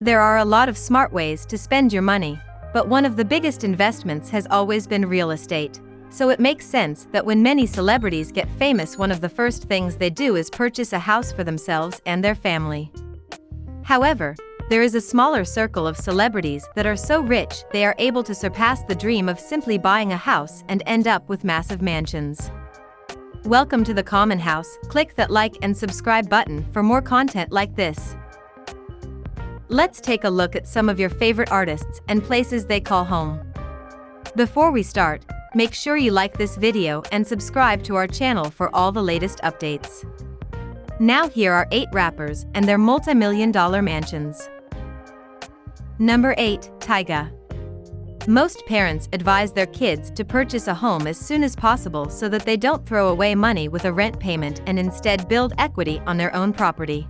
There are a lot of smart ways to spend your money, but one of the biggest investments has always been real estate. So it makes sense that when many celebrities get famous, one of the first things they do is purchase a house for themselves and their family. However, there is a smaller circle of celebrities that are so rich they are able to surpass the dream of simply buying a house and end up with massive mansions. Welcome to the Common House. Click that like and subscribe button for more content like this. Let's take a look at some of your favorite artists and places they call home. Before we start, make sure you like this video and subscribe to our channel for all the latest updates. Now here are 8 rappers and their multi-million-dollar mansions. Number 8, Tyga. Most parents advise their kids to purchase a home as soon as possible so that they don't throw away money with a rent payment and instead build equity on their own property.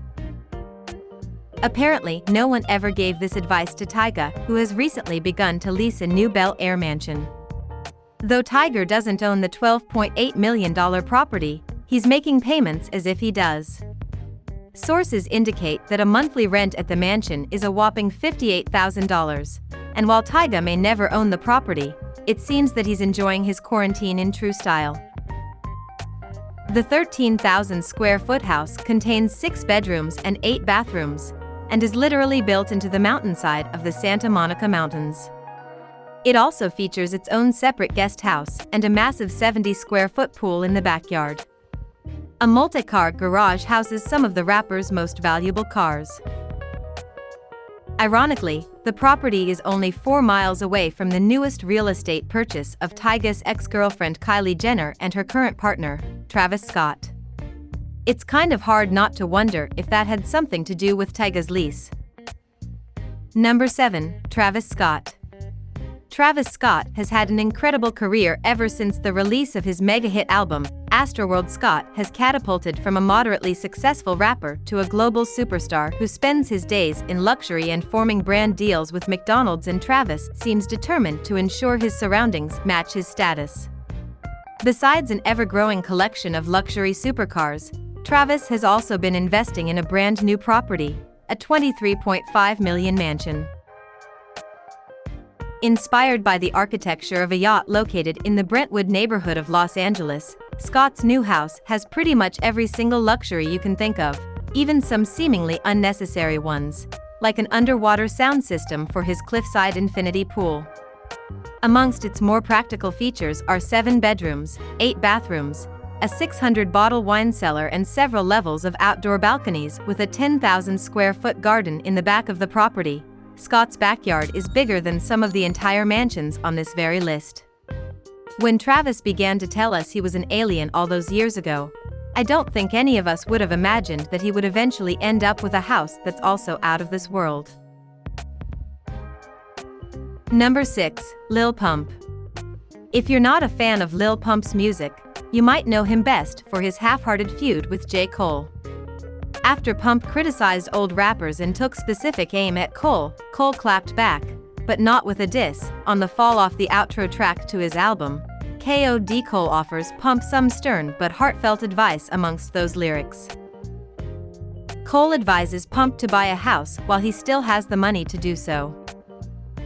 Apparently, no one ever gave this advice to Tyga, who has recently begun to lease a new Bel Air mansion. Though Tyga doesn't own the $12.8 million property, he's making payments as if he does. Sources indicate that a monthly rent at the mansion is a whopping $58,000, and while Tyga may never own the property, it seems that he's enjoying his quarantine in true style. The 13,000 square foot house contains 6 bedrooms and 8 bathrooms, and is literally built into the mountainside of the Santa Monica Mountains. It also features its own separate guest house and a massive 70 square foot pool in the backyard. A multi-car garage houses some of the rapper's most valuable cars. Ironically, the property is only 4 miles away from the newest real estate purchase of Tyga's ex-girlfriend Kylie Jenner and her current partner, Travis Scott. It's kind of hard not to wonder if that had something to do with Tyga's lease. Number 7, Travis Scott. Travis Scott has had an incredible career ever since the release of his mega-hit album, Astroworld. Scott has catapulted from a moderately successful rapper to a global superstar who spends his days in luxury and forming brand deals with McDonald's, and Travis seems determined to ensure his surroundings match his status. Besides an ever-growing collection of luxury supercars, Travis has also been investing in a brand new property, a $23.5 million mansion. Inspired by the architecture of a yacht located in the Brentwood neighborhood of Los Angeles, Scott's new house has pretty much every single luxury you can think of, even some seemingly unnecessary ones, like an underwater sound system for his cliffside infinity pool. Amongst its more practical features are 7 bedrooms, 8 bathrooms, a 600-bottle wine cellar and several levels of outdoor balconies with a 10,000 square foot garden in the back of the property. Scott's backyard is bigger than some of the entire mansions on this very list. When Travis began to tell us he was an alien all those years ago, I don't think any of us would have imagined that he would eventually end up with a house that's also out of this world. Number 6, Lil Pump. If you're not a fan of Lil Pump's music, you might know him best for his half-hearted feud with J. Cole. After Pump criticized old rappers and took specific aim at Cole, Cole clapped back, but not with a diss. On the Fall Off the Outro track to his album, KOD, Cole offers Pump some stern but heartfelt advice amongst those lyrics. Cole advises Pump to buy a house while he still has the money to do so.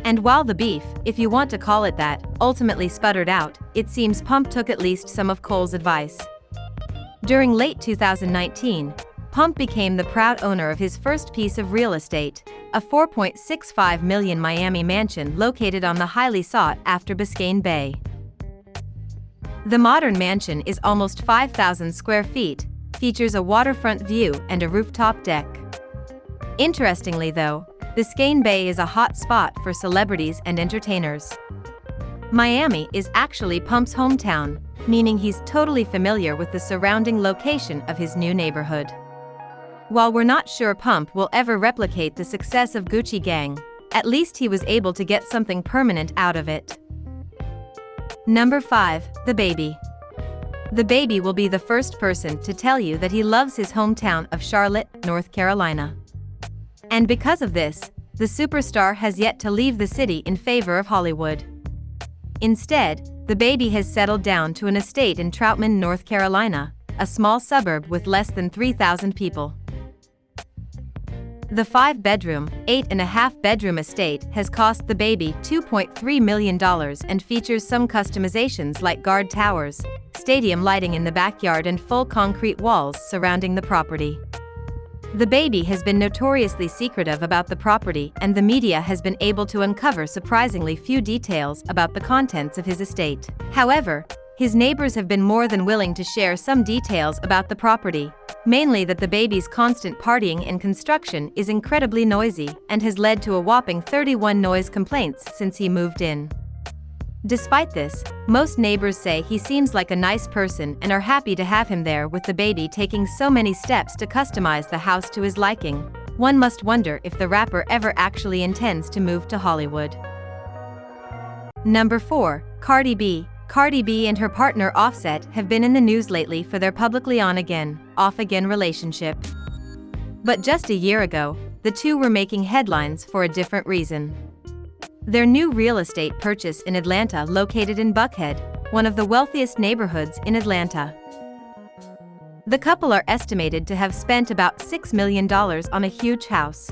And while the beef, if you want to call it that, ultimately sputtered out, it seems Pump took at least some of Cole's advice. During late 2019, Pump became the proud owner of his first piece of real estate, a $4.65 million Miami mansion located on the highly sought-after Biscayne Bay. The modern mansion is almost 5,000 square feet, features a waterfront view and a rooftop deck. Interestingly though, Biscayne Bay is a hot spot for celebrities and entertainers. Miami is actually Pump's hometown, meaning he's totally familiar with the surrounding location of his new neighborhood. While we're not sure Pump will ever replicate the success of Gucci Gang, at least he was able to get something permanent out of it. Number 5, The Baby. The Baby will be the first person to tell you that he loves his hometown of Charlotte, North Carolina. And because of this, the superstar has yet to leave the city in favor of Hollywood. Instead, The Baby has settled down to an estate in Troutman, North Carolina, a small suburb with less than 3,000 people. The 5-bedroom, 8.5-bedroom estate has cost the baby $2.3 million and features some customizations like guard towers, stadium lighting in the backyard and full concrete walls surrounding the property. The baby has been notoriously secretive about the property, and the media has been able to uncover surprisingly few details about the contents of his estate. However, his neighbors have been more than willing to share some details about the property, mainly that the baby's constant partying and construction is incredibly noisy and has led to a whopping 31 noise complaints since he moved in. Despite this, most neighbors say he seems like a nice person and are happy to have him there, with the baby taking so many steps to customize the house to his liking. One must wonder if the rapper ever actually intends to move to Hollywood. Number 4. Cardi B. Cardi B and her partner Offset have been in the news lately for their publicly on-again, off-again relationship. But just a year ago, the two were making headlines for a different reason. Their new real estate purchase in Atlanta, located in Buckhead, one of the wealthiest neighborhoods in Atlanta. The couple are estimated to have spent about $6 million on a huge house.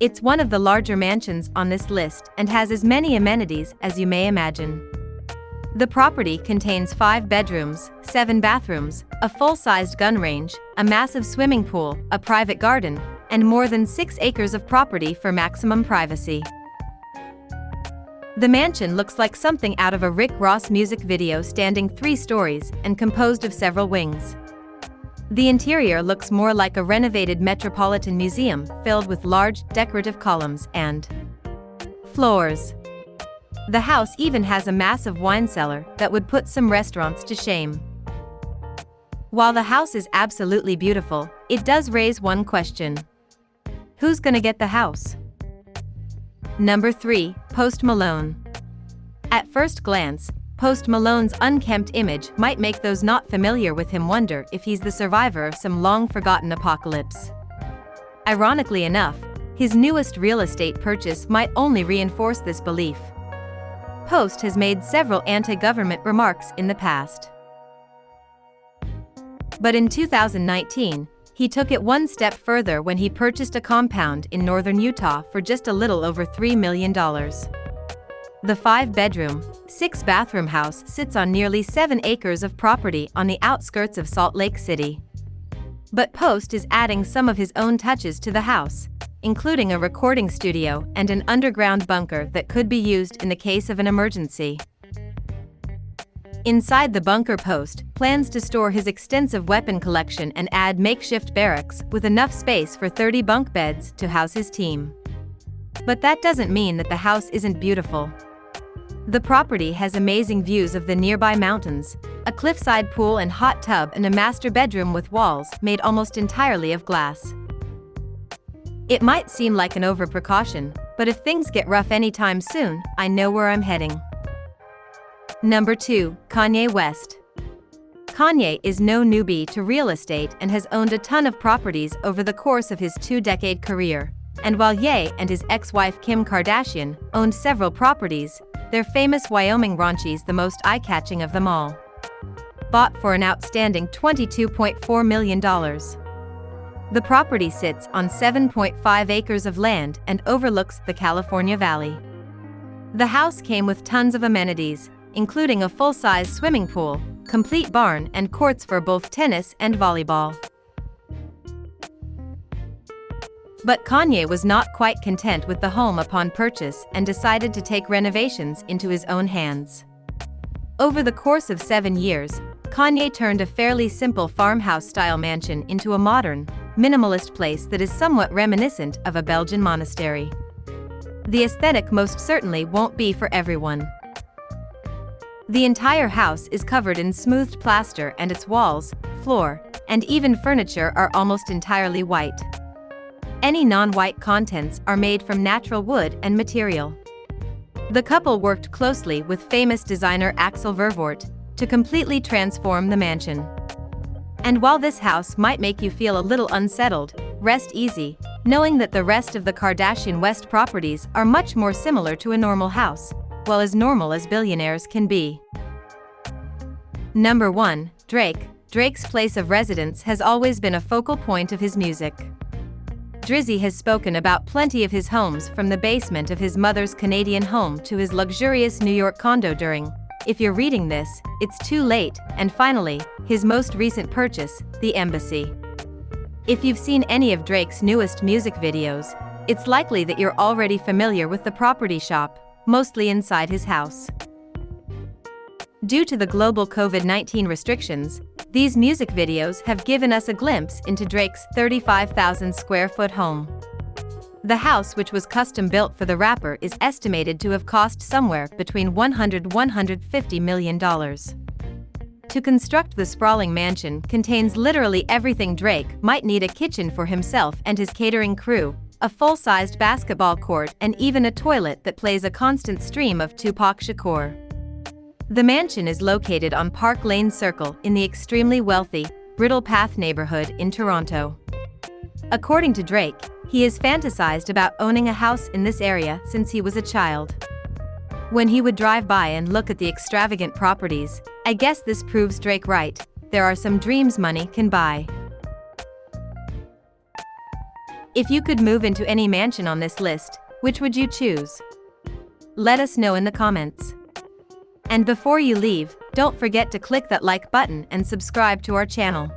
It's one of the larger mansions on this list and has as many amenities as you may imagine. The property contains 5 bedrooms, 7 bathrooms, a full-sized gun range, a massive swimming pool, a private garden, and more than 6 acres of property for maximum privacy. The mansion looks like something out of a Rick Ross music video, standing 3 stories and composed of several wings. The interior looks more like a renovated Metropolitan Museum filled with large, decorative columns and floors. The house even has a massive wine cellar that would put some restaurants to shame. While the house is absolutely beautiful, it does raise one question. Who's gonna get the house? Number 3. Post Malone. At first glance, Post Malone's unkempt image might make those not familiar with him wonder if he's the survivor of some long-forgotten apocalypse. Ironically enough, his newest real estate purchase might only reinforce this belief. Post has made several anti-government remarks in the past. But in 2019, he took it one step further when he purchased a compound in northern Utah for just a little over $3 million. The 5-bedroom, 6-bathroom house sits on nearly 7 acres of property on the outskirts of Salt Lake City. But Post is adding some of his own touches to the house, including a recording studio and an underground bunker that could be used in the case of an emergency. Inside the bunker, Post plans to store his extensive weapon collection and add makeshift barracks with enough space for 30 bunk beds to house his team. But that doesn't mean that the house isn't beautiful. The property has amazing views of the nearby mountains, a cliffside pool and hot tub, and a master bedroom with walls made almost entirely of glass. It might seem like an overprecaution, but if things get rough anytime soon, I know where I'm heading. Number 2. Kanye West. Kanye is no newbie to real estate and has owned a ton of properties over the course of his 2-decade career. And while Ye and his ex-wife Kim Kardashian owned several properties, their famous Wyoming ranch is the most eye-catching of them all. Bought for an outstanding $22.4 million. The property sits on 7.5 acres of land and overlooks the California Valley. The house came with tons of amenities, including a full-size swimming pool, complete barn, and courts for both tennis and volleyball. But Kanye was not quite content with the home upon purchase and decided to take renovations into his own hands. Over the course of 7 years, Kanye turned a fairly simple farmhouse-style mansion into a modern, minimalist place that is somewhat reminiscent of a Belgian monastery. The aesthetic most certainly won't be for everyone. The entire house is covered in smoothed plaster, and its walls, floor, and even furniture are almost entirely white. Any non-white contents are made from natural wood and material. The couple worked closely with famous designer Axel Vervoort to completely transform the mansion. And while this house might make you feel a little unsettled, rest easy, knowing that the rest of the Kardashian West properties are much more similar to a normal house, well, as normal as billionaires can be. Number 1. Drake. Drake's place of residence has always been a focal point of his music. Drizzy has spoken about plenty of his homes, from the basement of his mother's Canadian home to his luxurious New York condo during, if you're reading this, it's too late, and finally, his most recent purchase, the Embassy. If you've seen any of Drake's newest music videos, it's likely that you're already familiar with the property shop, mostly inside his house. Due to the global COVID-19 restrictions, these music videos have given us a glimpse into Drake's 35,000 square foot home. The house, which was custom built for the rapper, is estimated to have cost somewhere between $100–150 million. To construct the sprawling mansion contains literally everything Drake might need: a kitchen for himself and his catering crew, a full-sized basketball court, and even a toilet that plays a constant stream of Tupac Shakur. The mansion is located on Park Lane Circle in the extremely wealthy Brittle Path neighborhood in Toronto. According to Drake, he has fantasized about owning a house in this area since he was a child. When he would drive by and look at the extravagant properties, I guess this proves Drake right: there are some dreams money can buy. If you could move into any mansion on this list, which would you choose? Let us know in the comments. And before you leave, don't forget to click that like button and subscribe to our channel.